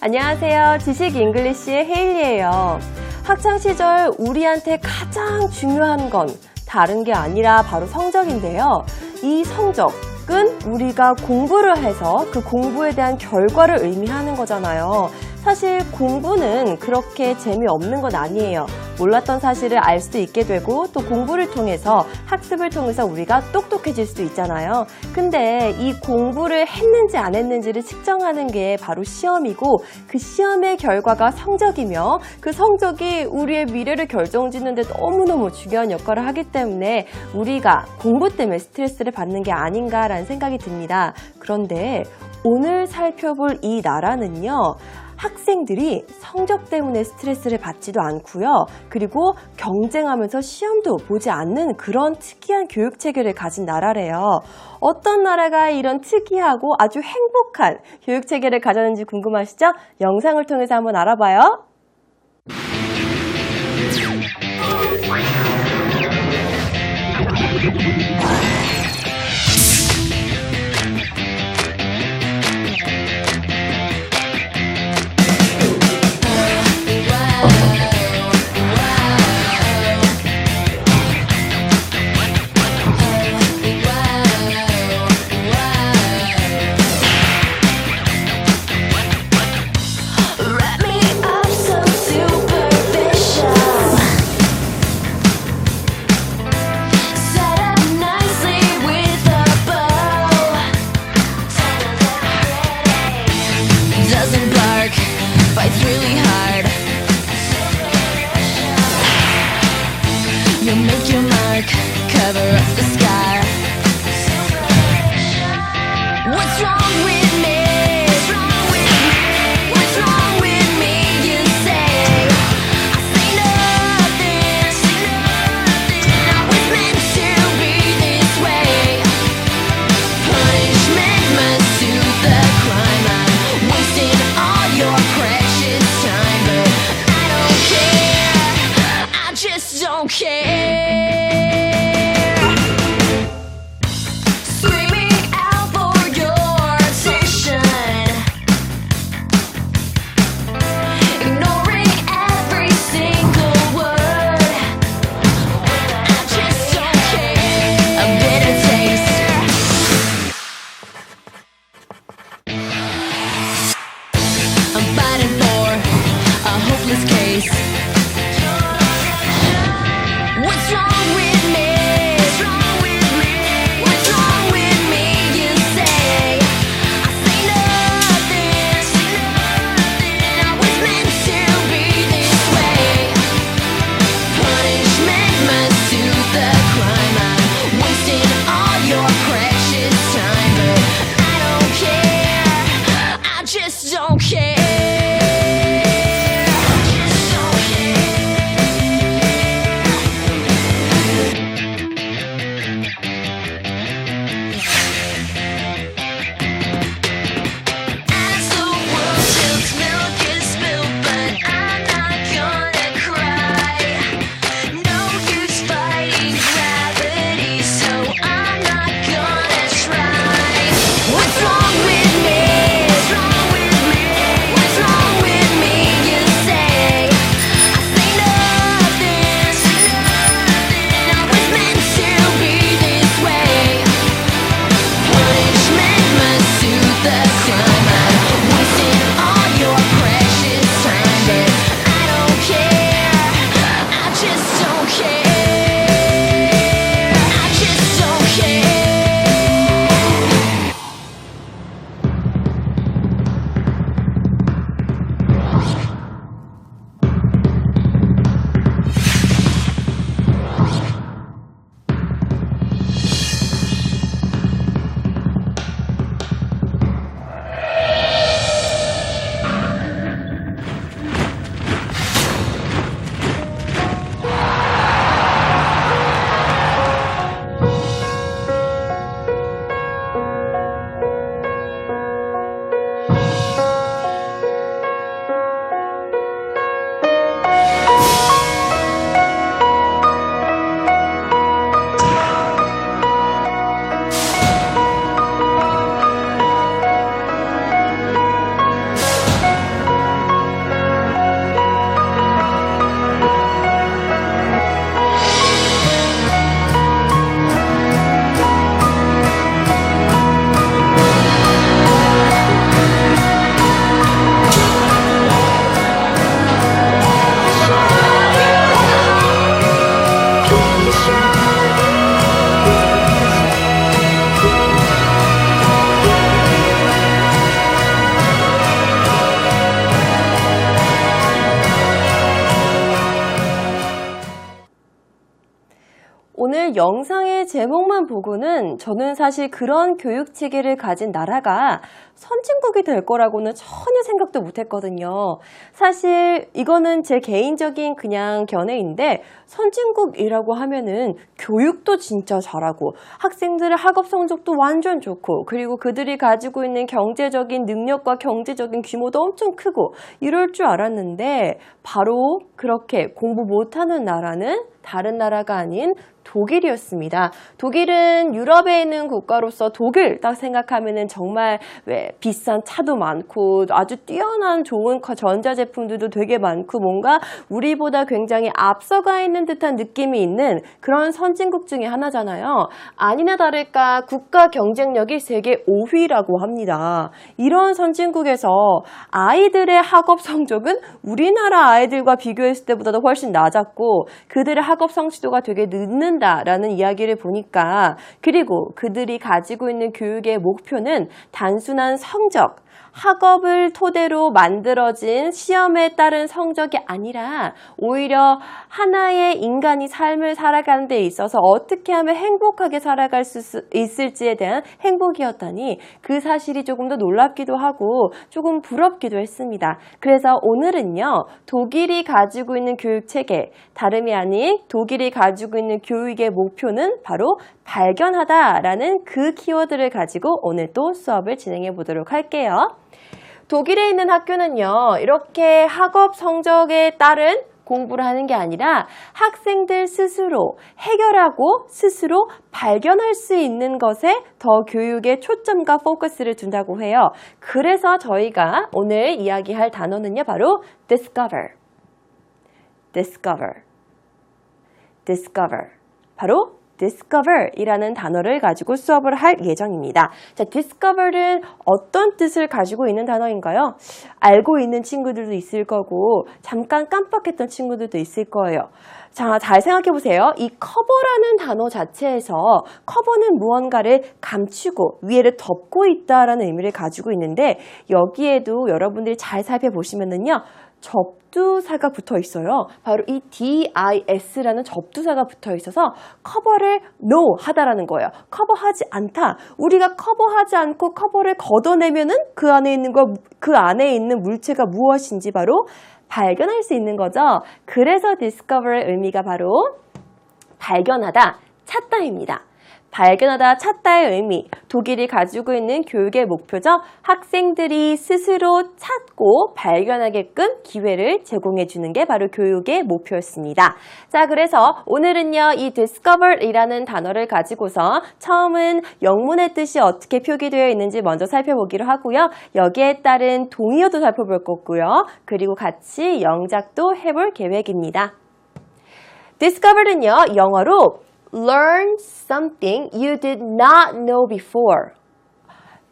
안녕하세요. 지식 잉글리시의 헤일리예요. 학창시절 우리한테 가장 중요한 건 다른 게 아니라 바로 성적인데요. 이 성적은 우리가 공부를 해서 그 공부에 대한 결과를 의미하는 거잖아요. 사실 공부는 그렇게 재미없는 건 아니에요. 몰랐던 사실을 알 수 있게 되고 또 공부를 통해서 학습을 통해서 우리가 똑똑해질 수 있잖아요. 근데 이 공부를 했는지 안 했는지를 측정하는 게 바로 시험이고 그 시험의 결과가 성적이며 그 성적이 우리의 미래를 결정짓는 데 너무너무 중요한 역할을 하기 때문에 우리가 공부 때문에 스트레스를 받는 게 아닌가라는 생각이 듭니다. 그런데 오늘 살펴볼 이 나라는요. 학생들이 성적 때문에 스트레스를 받지도 않고요. 그리고 경쟁하면서 시험도 보지 않는 그런 특이한 교육 체계를 가진 나라래요. 어떤 나라가 이런 특이하고 아주 행복한 교육 체계를 가졌는지 궁금하시죠? 영상을 통해서 한번 알아봐요. Wrap me up 오늘 영상의 제목만 보고는 저는 사실 그런 교육 체계를 가진 나라가 선진국이 될 거라고는 전혀 생각도 못 했거든요. 사실 이거는 제 개인적인 그냥 견해인데 선진국이라고 하면은 교육도 진짜 잘하고 학생들의 학업 성적도 완전 좋고 그리고 그들이 가지고 있는 경제적인 능력과 경제적인 규모도 엄청 크고 이럴 줄 알았는데 바로 그렇게 공부 못하는 나라는 다른 나라가 아닌 독일이었습니다. 독일은 유럽에 있는 국가로서 독일 딱 생각하면은 정말 왜 비싼 차도 많고 아주 뛰어난 좋은 전자제품들도 되게 많고 뭔가 우리보다 굉장히 앞서가 있는 듯한 느낌이 있는 그런 선진국 중에 하나잖아요. 아니나 다를까 국가 경쟁력이 세계 5위라고 합니다. 이런 선진국에서 아이들의 학업 성적은 우리나라 아이들과 비교했을 때보다도 훨씬 낮았고 그들의 학업 성취도가 되게 늦는다라는 이야기를 보니까 그리고 그들이 가지고 있는 교육의 목표는 단순한 성적, 학업을 토대로 만들어진 시험에 따른 성적이 아니라 오히려 하나의 인간이 삶을 살아가는 데 있어서 어떻게 하면 행복하게 살아갈 수 있을지에 대한 행복이었다니 그 사실이 조금 더 놀랍기도 하고 조금 부럽기도 했습니다. 그래서 오늘은요, 독일이 가지고 있는 교육 체계, 다름이 아닌 독일이 가지고 있는 교육의 목표는 바로 발견하다라는 그 키워드를 가지고 오늘 또 수업을 진행해 보도록 할게요. 독일에 있는 학교는요, 이렇게 학업 성적에 따른 공부를 하는 게 아니라 학생들 스스로 해결하고 스스로 발견할 수 있는 것에 더 교육의 초점과 포커스를 둔다고 해요. 그래서 저희가 오늘 이야기할 단어는요, 바로 discover. discover. discover. 바로 discover이라는 단어를 가지고 수업을 할 예정입니다. 자, discover는 어떤 뜻을 가지고 있는 단어인가요? 알고 있는 친구들도 있을 거고 잠깐 깜빡했던 친구들도 있을 거예요. 자, 잘 생각해 보세요. 이 커버라는 단어 자체에서 커버는 무언가를 감추고 위에를 덮고 있다라는 의미를 가지고 있는데 여기에도 여러분들이 잘 살펴보시면은요. 접두사가 붙어 있어요. 바로 이 DIS라는 접두사가 붙어 있어서 커버를 no 하다라는 거예요. 커버하지 않다. 우리가 커버하지 않고 커버를 걷어내면은 그 안에 있는 물체가 무엇인지 바로 발견할 수 있는 거죠. 그래서 discover의 의미가 바로 발견하다, 찾다입니다. 발견하다, 찾다의 의미, 독일이 가지고 있는 교육의 목표죠. 학생들이 스스로 찾고 발견하게끔 기회를 제공해 주는 게 바로 교육의 목표였습니다. 자, 그래서 오늘은요, 이 discover이라는 단어를 가지고서 처음은 영문의 뜻이 어떻게 표기되어 있는지 먼저 살펴보기로 하고요. 여기에 따른 동의어도 살펴볼 거고요. 그리고 같이 영작도 해볼 계획입니다. discover는요, 영어로 learn something you did not know before.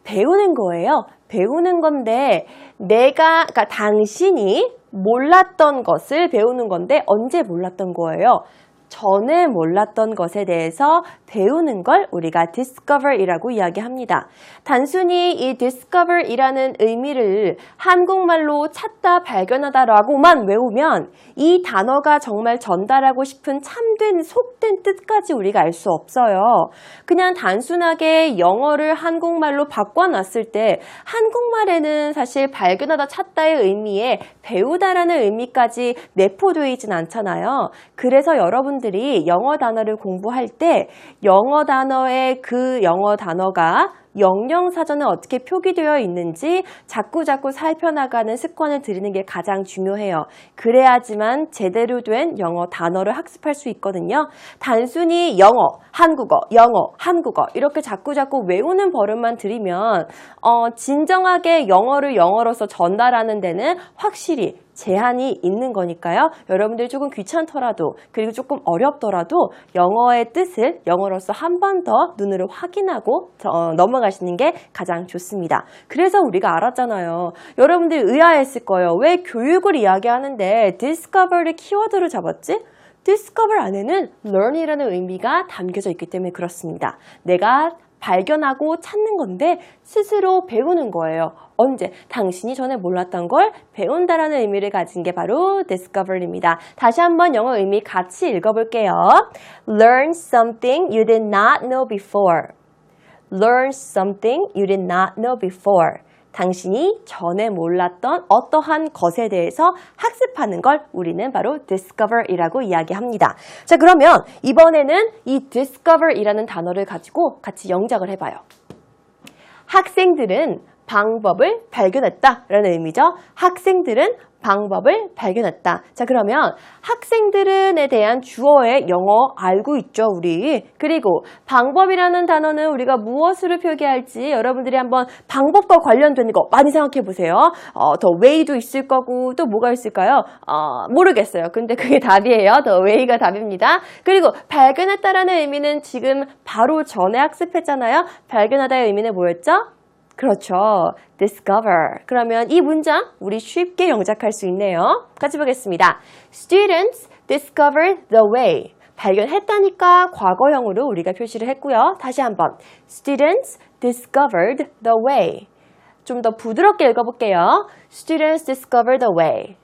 배우는 거예요. 배우는 건데 그러니까 당신이 몰랐던 것을 배우는 건데 언제 몰랐던 거예요? 전에 몰랐던 것에 대해서 배우는 걸 우리가 discover이라고 이야기합니다. 단순히 이 discover이라는 의미를 한국말로 찾다, 발견하다라고만 외우면 이 단어가 정말 전달하고 싶은 참된, 속된 뜻까지 우리가 알 수 없어요. 그냥 단순하게 영어를 한국말로 바꿔놨을 때 한국말에는 사실 발견하다, 찾다의 의미에 배우다라는 의미까지 내포되어 있진 않잖아요. 그래서 여러분들이 영어 단어를 공부할 때 영어 단어의 그 영어 단어가 영영사전에 어떻게 표기되어 있는지 자꾸 살펴나가는 습관을 들이는 게 가장 중요해요. 그래야지만 제대로 된 영어 단어를 학습할 수 있거든요. 단순히 영어, 한국어 이렇게 자꾸 외우는 버릇만 들이면 진정하게 영어를 영어로서 전달하는 데는 확실히 제한이 있는 거니까요. 여러분들 조금 귀찮더라도 그리고 조금 어렵더라도 영어의 뜻을 영어로서 한 번 더 눈으로 확인하고 넘어가시는 게 가장 좋습니다. 그래서 우리가 알았잖아요. 여러분들 의아했을 거예요. 왜 교육을 이야기하는데 discover를 키워드로 잡았지? discover 안에는 learn이라는 의미가 담겨져 있기 때문에 그렇습니다. 내가 발견하고 찾는 건데 스스로 배우는 거예요. 언제? 당신이 전에 몰랐던 걸 배운다라는 의미를 가진 게 바로 discover입니다. 다시 한번 영어 의미 같이 읽어볼게요. Learn something you did not know before. Learn something you did not know before. 당신이 전에 몰랐던 어떠한 것에 대해서 학습하는 걸 우리는 바로 discover이라고 이야기합니다. 자, 그러면 이번에는 이 discover이라는 단어를 가지고 같이 영작을 해봐요. 학생들은 방법을 발견했다라는 의미죠. 학생들은 방법을 발견했다. 자, 그러면 학생들은에 대한 주어의 영어 알고 있죠, 우리. 그리고 방법이라는 단어는 우리가 무엇으로 표기할지 여러분들이 한번 방법과 관련된 거 많이 생각해 보세요. the way도 있을 거고 또 뭐가 있을까요? 모르겠어요. 근데 그게 답이에요. the way가 답입니다. 그리고 발견했다라는 의미는 지금 바로 전에 학습했잖아요. 발견하다의 의미는 뭐였죠? 그렇죠. discover. 그러면 이 문장 우리 쉽게 영작할 수 있네요. 같이 보겠습니다. Students discovered the way. 발견했다니까 과거형으로 우리가 표시를 했고요. 다시 한번. Students discovered the way. 좀 더 부드럽게 읽어볼게요. Students discovered the way.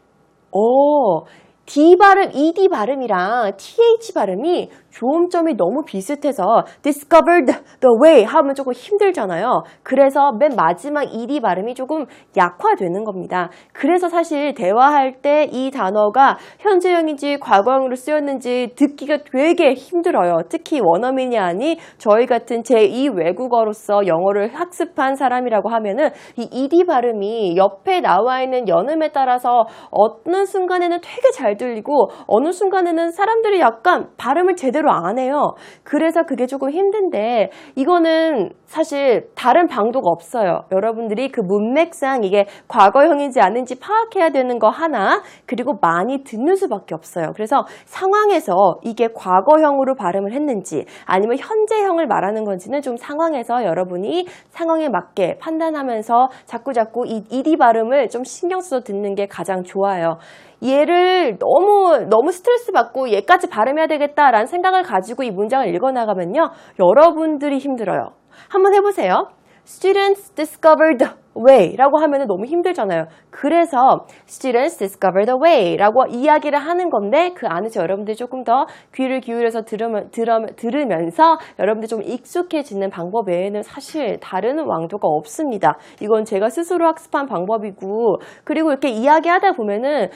오, D 발음, ED 발음이랑 TH 발음이 조음점이 너무 비슷해서 discovered the way 하면 조금 힘들잖아요. 그래서 맨 마지막 ED 발음이 조금 약화되는 겁니다. 그래서 사실 대화할 때 이 단어가 현재형인지 과거형으로 쓰였는지 듣기가 되게 힘들어요. 특히 원어민이 아닌 저희 같은 제2 외국어로서 영어를 학습한 사람이라고 하면은 이 ED 발음이 옆에 나와 있는 연음에 따라서 어느 순간에는 되게 잘 들리고 어느 순간에는 사람들이 약간 발음을 제대로 안 해요. 그래서 그게 조금 힘든데 이거는 사실 다른 방도가 없어요. 여러분들이 그 문맥상 이게 과거형인지 아닌지 파악해야 되는 거 하나, 그리고 많이 듣는 수밖에 없어요. 그래서 상황에서 이게 과거형으로 발음을 했는지 아니면 현재형을 말하는 건지는 좀 상황에서 여러분이 상황에 맞게 판단하면서 자꾸 이 ED 발음을 좀 신경 써서 듣는 게 가장 좋아요. 얘를 너무 스트레스 받고 얘까지 발음해야 되겠다라는 생각을 가지고 이 문장을 읽어나가면요, 여러분들이 힘들어요. 한번 해보세요. Students discovered the way 라고 하면 너무 힘들잖아요. 그래서 Students discovered the way 라고 이야기를 하는 건데 그 안에서 여러분들이 조금 더 귀를 기울여서 들으면서 여러분들이 좀 익숙해지는 방법 외에는 사실 다른 왕도가 없습니다. 이건 제가 스스로 학습한 방법이고, 그리고 이렇게 이야기하다 보면은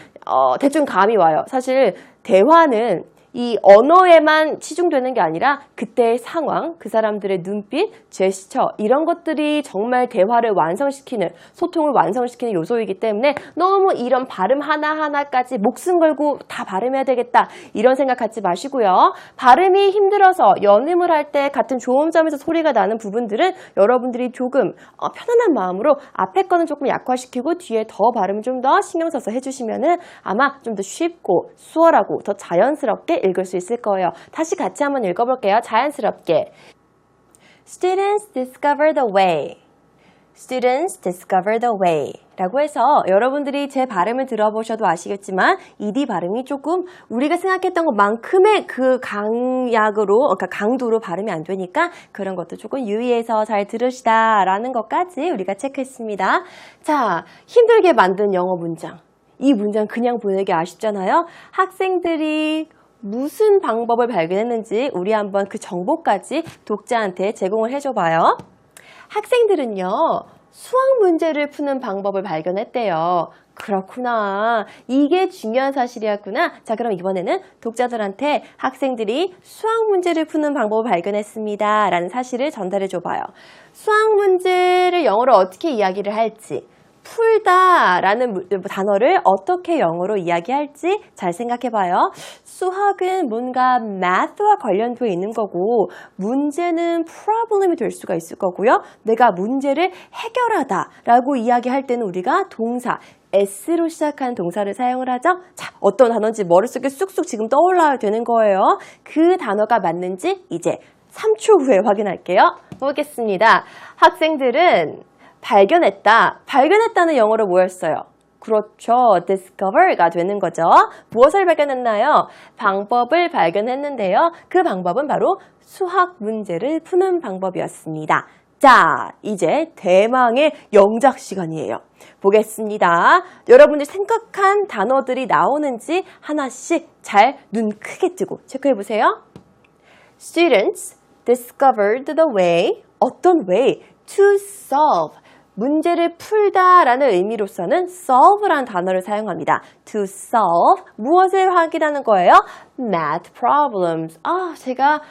대충 감이 와요. 사실 대화는 이 언어에만 치중되는 게 아니라 그때의 상황, 그 사람들의 눈빛, 제스처 이런 것들이 정말 대화를 완성시키는, 소통을 완성시키는 요소이기 때문에 너무 이런 발음 하나하나까지 목숨 걸고 다 발음해야 되겠다 이런 생각 갖지 마시고요. 발음이 힘들어서 연음을 할 때 같은 조음점에서 소리가 나는 부분들은 여러분들이 조금 편안한 마음으로 앞에 거는 조금 약화시키고 뒤에 더 발음을 좀 더 신경 써서 해주시면은 아마 좀 더 쉽고 수월하고 더 자연스럽게 읽을 수 있을 거예요. 다시 같이 한번 읽어볼게요. 자연스럽게. Students discover the way. Students discover the way. 라고 해서 여러분들이 제 발음을 들어보셔도 아시겠지만 ED 발음이 조금 우리가 생각했던 것만큼의 그 강약으로, 그러니까 강도로 발음이 안 되니까 그런 것도 조금 유의해서 잘 들으시다 라는 것까지 우리가 체크했습니다. 자, 힘들게 만든 영어 문장. 이 문장 그냥 보내기 아쉽잖아요. 학생들이 무슨 방법을 발견했는지 우리 한번 그 정보까지 독자한테 제공을 해줘봐요. 학생들은요, 수학 문제를 푸는 방법을 발견했대요. 그렇구나. 이게 중요한 사실이었구나. 자, 그럼 이번에는 독자들한테 학생들이 수학 문제를 푸는 방법을 발견했습니다 라는 사실을 전달해 줘봐요. 수학 문제를 영어로 어떻게 이야기를 할지, 풀다 라는 단어를 어떻게 영어로 이야기할지 잘 생각해봐요. 수학은 뭔가 math와 관련되어 있는 거고 문제는 problem이 될 수가 있을 거고요. 내가 문제를 해결하다 라고 이야기할 때는 우리가 동사 S로 시작한 동사를 사용을 하죠. 자, 어떤 단어인지 머릿속에 쑥쑥 지금 떠올라야 되는 거예요. 그 단어가 맞는지 이제 3초 후에 확인할게요. 보겠습니다. 학생들은 발견했다. 발견했다는 영어로 뭐였어요? 그렇죠. discover가 되는 거죠. 무엇을 발견했나요? 방법을 발견했는데요. 그 방법은 바로 수학 문제를 푸는 방법이었습니다. 자, 이제 대망의 영작 시간이에요. 보겠습니다. 여러분들 생각한 단어들이 나오는지 하나씩 잘 눈 크게 뜨고 체크해 보세요. Students discovered the way, 어떤 way, to solve. 문제를 풀다라는 의미로서는 solve라는 단어를 사용합니다. To solve, 무엇을 확인하는 거예요? Math problems. 제가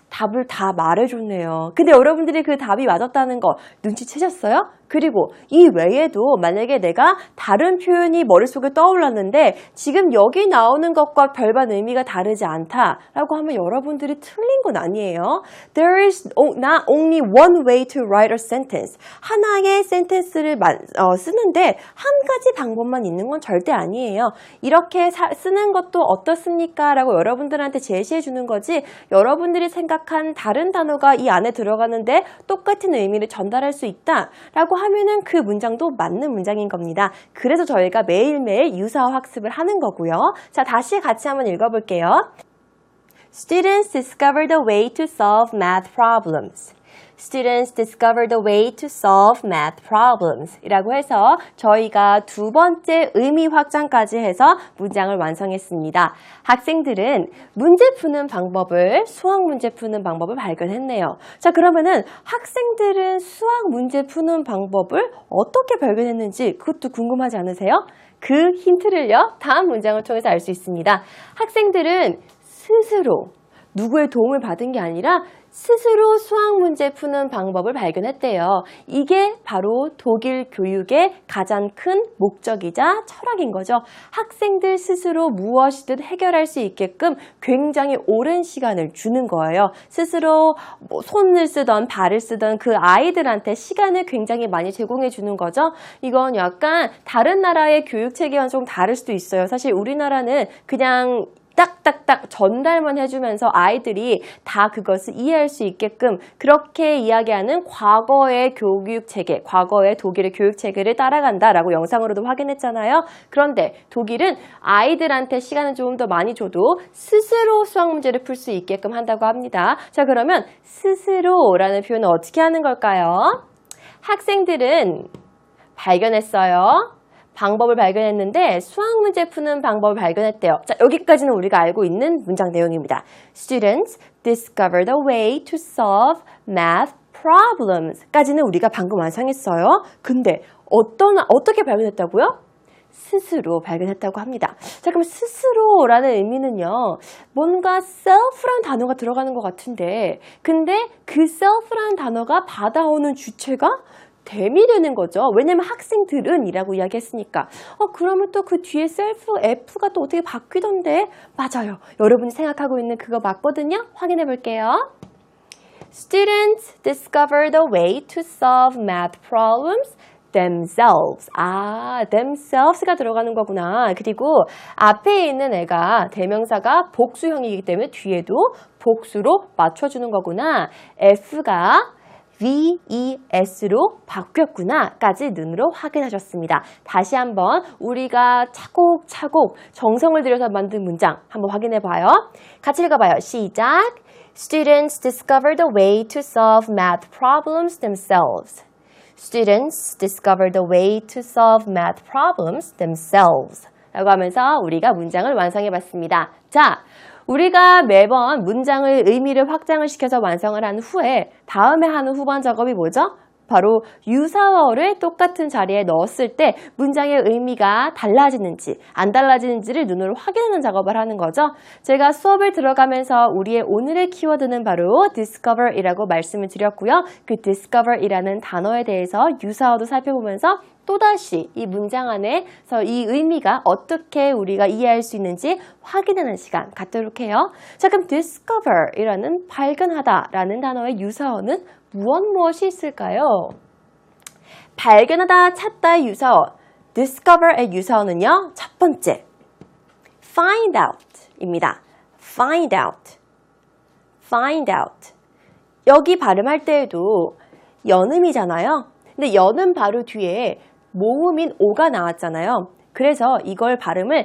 답을 다 말해줬네요. 근데 여러분들이 그 답이 맞았다는 거 눈치채셨어요? 그리고 이 외에도 만약에 내가 다른 표현이 머릿속에 떠올랐는데 지금 여기 나오는 것과 별반 의미가 다르지 않다라고 하면 여러분들이 틀린 건 아니에요. There is not only one way to write a sentence. 하나의 센텐스를 쓰는데 한 가지 방법만 있는 건 절대 아니에요. 이렇게 쓰는 것도 어떻습니까? 라고 여러분들한테 제시해 주는 거지 여러분들이 생각한 다른 단어가 이 안에 들어가는데 똑같은 의미를 전달할 수 있다 라고 하면은 그 문장도 맞는 문장인 겁니다. 그래서 저희가 매일매일 유사어 학습을 하는 거고요. 자, 다시 같이 한번 읽어볼게요. Students discovered a way to solve math problems. Students discovered a way to solve math problems 이라고 해서 저희가 두 번째 의미 확장까지 해서 문장을 완성했습니다. 학생들은 문제 푸는 방법을, 수학 문제 푸는 방법을 발견했네요. 자, 그러면은 학생들은 수학 문제 푸는 방법을 어떻게 발견했는지 그것도 궁금하지 않으세요? 그 힌트를요, 다음 문장을 통해서 알 수 있습니다. 학생들은 스스로 누구의 도움을 받은 게 아니라 스스로 수학 문제 푸는 방법을 발견했대요. 이게 바로 독일 교육의 가장 큰 목적이자 철학인 거죠. 학생들 스스로 무엇이든 해결할 수 있게끔 굉장히 오랜 시간을 주는 거예요. 스스로 손을 쓰던 발을 쓰던 그 아이들한테 시간을 굉장히 많이 제공해 주는 거죠. 이건 약간 다른 나라의 교육 체계와는 좀 다를 수도 있어요. 사실 우리나라는 그냥 딱딱딱 전달만 해주면서 아이들이 다 그것을 이해할 수 있게끔 그렇게 이야기하는 과거의 교육 체계, 과거의 독일의 교육 체계를 따라간다라고 영상으로도 확인했잖아요. 그런데 독일은 아이들한테 시간을 조금 더 많이 줘도 스스로 수학 문제를 풀 수 있게끔 한다고 합니다. 자, 그러면 스스로라는 표현은 어떻게 하는 걸까요? 학생들은 발견했어요. 방법을 발견했는데 수학 문제 푸는 방법을 발견했대요. 자, 여기까지는 우리가 알고 있는 문장 내용입니다. Students discovered a way to solve math problems 까지는 우리가 방금 완성했어요. 근데 어떻게 발견했다고요? 스스로 발견했다고 합니다. 자, 그럼 스스로라는 의미는요, 뭔가 self라는 단어가 들어가는 것 같은데, 근데 그 self라는 단어가 받아오는 주체가 댐이 되는 거죠. 왜냐면 학생들은 이라고 이야기했으니까. 그러면 또 그 뒤에 self, F가 또 어떻게 바뀌던데? 맞아요. 여러분이 생각하고 있는 그거 맞거든요. 확인해 볼게요. Students discovered a way to solve math problems themselves. themselves가 들어가는 거구나. 그리고 앞에 있는 애가 대명사가 복수형이기 때문에 뒤에도 복수로 맞춰주는 거구나. F가 VES로 바뀌었구나까지 눈으로 확인하셨습니다. 다시 한번 우리가 차곡차곡 정성을 들여서 만든 문장 한번 확인해 봐요. 같이 읽어봐요. 시작! Students discovered a way to solve math problems themselves. Students discovered a way to solve math problems themselves. 라고 하면서 우리가 문장을 완성해 봤습니다. 자, 우리가 매번 문장의 의미를 확장을 시켜서 완성을 한 후에 다음에 하는 후반 작업이 뭐죠? 바로 유사어를 똑같은 자리에 넣었을 때 문장의 의미가 달라지는지 안 달라지는지를 눈으로 확인하는 작업을 하는 거죠. 제가 수업을 들어가면서 우리의 오늘의 키워드는 바로 discover이라고 말씀을 드렸고요. 그 discover이라는 단어에 대해서 유사어도 살펴보면서 또다시 이 문장 안에서 이 의미가 어떻게 우리가 이해할 수 있는지 확인하는 시간 갖도록 해요. 자, 그럼 discover이라는 발견하다라는 단어의 유사어는 무엇이 있을까요? 발견하다, 찾다의 유사어, discover의 유사어는요. 첫 번째, find out입니다. find out, find out. 여기 발음할 때에도 연음이잖아요. 근데 연음 바로 뒤에 모음인 오가 나왔잖아요. 그래서 이걸 발음을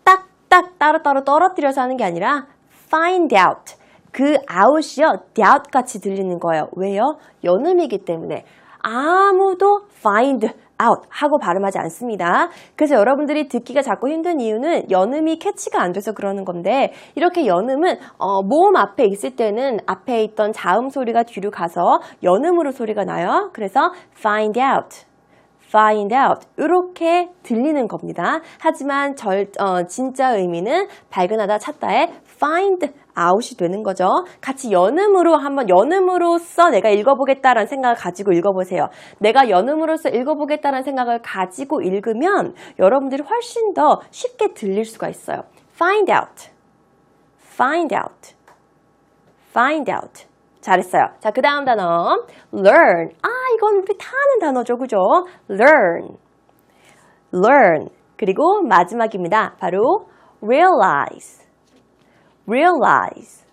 딱딱 따로따로 떨어뜨려서 하는 게 아니라 find out. 그 out이요, doubt 같이 들리는 거예요. 왜요? 연음이기 때문에. 아무도 find out 하고 발음하지 않습니다. 그래서 여러분들이 듣기가 자꾸 힘든 이유는 연음이 캐치가 안 돼서 그러는 건데, 이렇게 연음은 모음 앞에 있을 때는 앞에 있던 자음 소리가 뒤로 가서 연음으로 소리가 나요. 그래서 find out, find out 이렇게 들리는 겁니다. 하지만 진짜 의미는 발견하다 찾다에 find out이 되는 거죠. 같이 연음으로써 내가 읽어보겠다라는 생각을 가지고 읽어보세요. 내가 연음으로써 읽어보겠다라는 생각을 가지고 읽으면 여러분들이 훨씬 더 쉽게 들릴 수가 있어요. find out, find out, find out. 잘했어요. 자, 그 다음 단어 learn. 이건 우리 다 아는 단어죠. 그죠? learn, learn. 그리고 마지막입니다. 바로 realize, realize,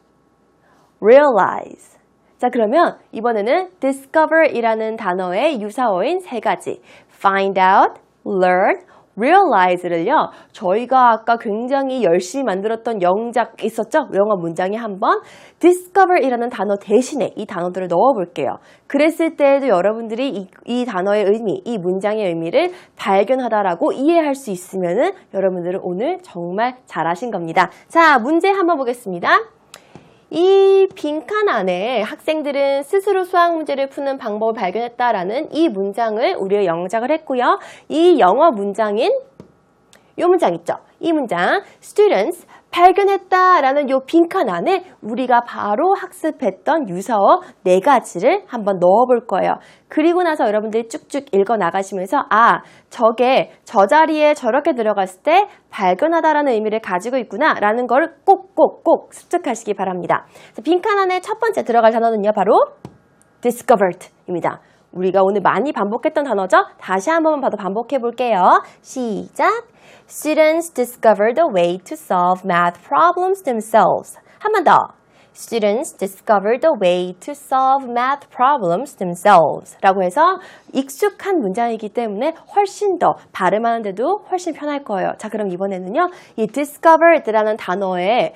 realize. 자, 그러면 이번에는 discover이라는 단어의 유사어인 세 가지 find out, learn, realize를요. 저희가 아까 굉장히 열심히 만들었던 영작 있었죠? 영어 문장에 한번 discover이라는 단어 대신에 이 단어들을 넣어볼게요. 그랬을 때에도 여러분들이 이 단어의 의미, 이 문장의 의미를 발견하다라고 이해할 수 있으면은 여러분들은 오늘 정말 잘하신 겁니다. 자, 문제 한번 보겠습니다. 이 빈칸 안에 학생들은 스스로 수학 문제를 푸는 방법을 발견했다라는 이 문장을 우리가 영작을 했고요. 이 영어 문장인 이 문장 있죠? 이 문장 students 발견했다라는 이 빈칸 안에 우리가 바로 학습했던 유사어 4가지를 한번 넣어볼 거예요. 그리고 나서 여러분들이 쭉쭉 읽어 나가시면서 저게 저 자리에 저렇게 들어갔을 때 발견하다라는 의미를 가지고 있구나 라는 걸 꼭 습득하시기 바랍니다. 빈칸 안에 첫 번째 들어갈 단어는요, 바로 discovered입니다. 우리가 오늘 많이 반복했던 단어죠? 다시 한 번만 봐도 반복해 볼게요. 시작! Students discovered a way to solve math problems themselves. 한 번 더. Students discovered a way to solve math problems themselves. 라고 해서 익숙한 문장이기 때문에 훨씬 더 발음하는데도 훨씬 편할 거예요. 자, 그럼 이번에는요, 이 discovered라는 단어에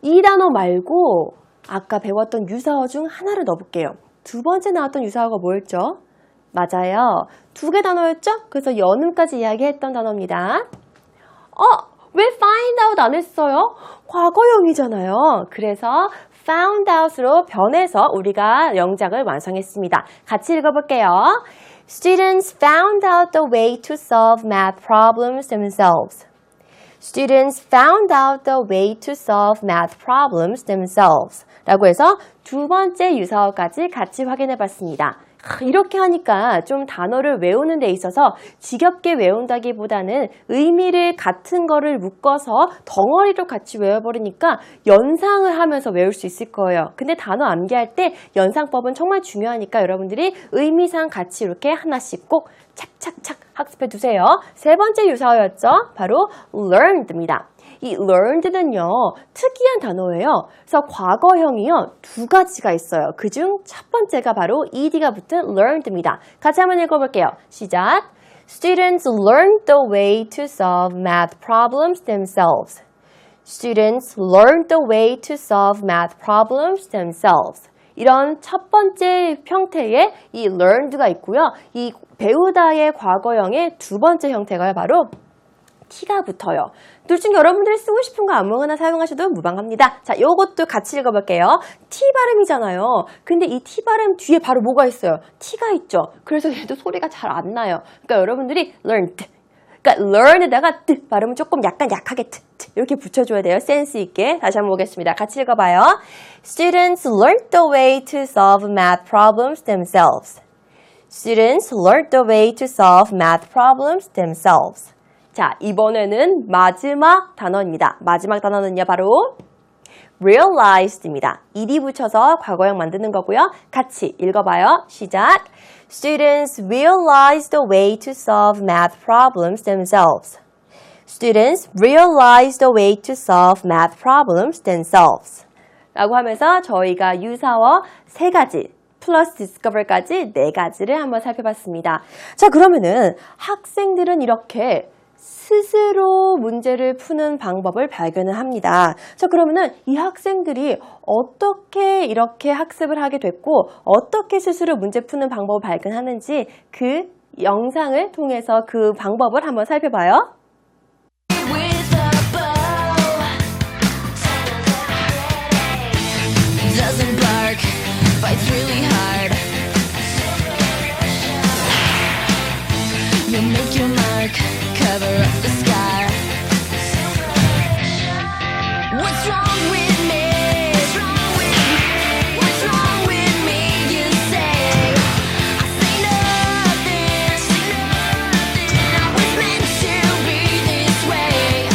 이 단어 말고 아까 배웠던 유사어 중 하나를 넣어볼게요. 두 번째 나왔던 유사어가 뭐였죠? 맞아요. 2개 단어였죠? 그래서 연음까지 이야기했던 단어입니다. 왜 find out 안 했어요? 과거형이잖아요. 그래서 found out으로 변해서 우리가 영작을 완성했습니다. 같이 읽어볼게요. Students found out the way to solve math problems themselves. Students found out the way to solve math problems themselves. 라고 해서 두 번째 유사어까지 같이 확인해 봤습니다. 이렇게 하니까 좀 단어를 외우는 데 있어서 지겹게 외운다기보다는 의미를 같은 거를 묶어서 덩어리로 같이 외워버리니까 연상을 하면서 외울 수 있을 거예요. 근데 단어 암기할 때 연상법은 정말 중요하니까 여러분들이 의미상 같이 이렇게 하나씩 꼭 착착착 학습해 두세요. 세 번째 유사어였죠? 바로 learned입니다. 이 learned는요, 특이한 단어예요. 그래서 과거형이요, 2가지가 있어요. 그중 첫 번째가 바로 ed가 붙은 learned입니다. 같이 한번 읽어볼게요. 시작! Students learned the way to solve math problems themselves. Students learned the way to solve math problems themselves. 이런 첫 번째 형태의 이 learned가 있고요. 이 배우다의 과거형의 두 번째 형태가 바로 T가 붙어요. 둘 중 여러분들이 쓰고 싶은 거 아무거나 사용하셔도 무방합니다. 자, 요것도 같이 읽어볼게요. T 발음이잖아요. 근데 이 T 발음 뒤에 바로 뭐가 있어요? T가 있죠. 그래서 얘도 소리가 잘 안 나요. 그러니까 여러분들이 learned. 그러니까 learn에다가 뜨 발음은 조금 약간 약하게 이렇게 붙여줘야 돼요. 센스 있게. 다시 한번 보겠습니다. 같이 읽어봐요. Students learned the way to solve math problems themselves. Students learned the way to solve math problems themselves. 자, 이번에는 마지막 단어입니다. 마지막 단어는요, 바로 realized입니다. ed 붙여서 과거형 만드는 거고요. 같이 읽어봐요. 시작! Students realized the way to solve math problems themselves. Students realized the way to solve math problems themselves. 라고 하면서 저희가 유사어 3가지 플러스 discover까지 4가지를 한번 살펴봤습니다. 자, 그러면은 학생들은 이렇게 스스로 문제를 푸는 방법을 발견을 합니다. 자, 그러면은 이 학생들이 어떻게 이렇게 학습을 하게 됐고 어떻게 스스로 문제 푸는 방법을 발견하는지 그 영상을 통해서 그 방법을 한번 살펴봐요. Doesn't bark, fights really hard. You make your mark, cover up the scar. What's wrong with me? What's wrong with me? What's wrong with me? You say I say nothing. I was meant to be this way.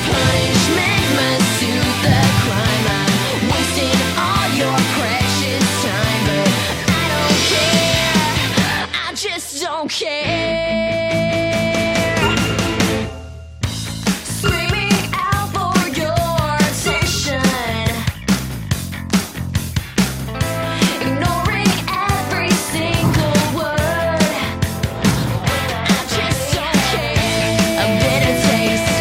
Punishment must suit the crime. I'm wasting all your precious time, but I don't care. I just don't care. Screaming out for your attention, ignoring every single word. I just don't care. A bitter taste.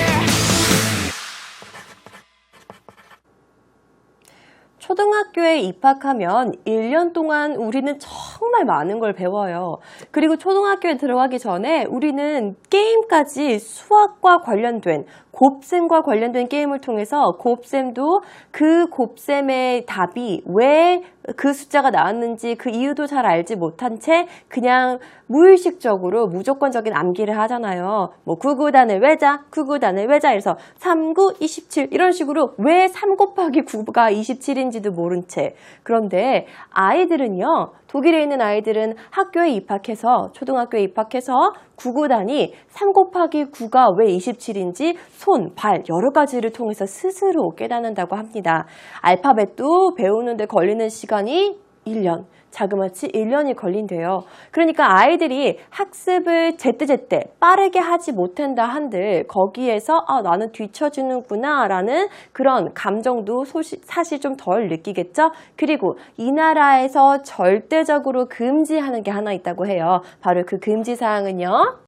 초등학교에 입학하면 1년 동안 우리는 정말 많은 걸 배워요. 그리고 초등학교에 들어가기 전에 우리는 게임까지 수학과 관련된 곱셈과 관련된 게임을 통해서 곱셈도 그 곱셈의 답이 왜 그 숫자가 나왔는지 그 이유도 잘 알지 못한 채 그냥 무의식적으로 무조건적인 암기를 하잖아요. 뭐 9구단을 외자, 9구단을 외자 해서 3, 9, 27 이런 식으로 왜 3 곱하기 9가 27인지도 모른 채. 그런데 아이들은요. 독일에 있는 아이들은 학교에 입학해서 초등학교에 입학해서 9구단이 3 곱하기 9가 왜 27인지 손, 발 여러 가지를 통해서 스스로 깨닫는다고 합니다. 알파벳도 배우는데 걸리는 시간이 1년, 자그마치 1년이 걸린대요. 그러니까 아이들이 학습을 제때제때 빠르게 하지 못한다 한들 거기에서 나는 뒤처지는구나 라는 그런 감정도 사실 좀 덜 느끼겠죠. 그리고 이 나라에서 절대적으로 금지하는 게 하나 있다고 해요. 바로 그 금지사항은요.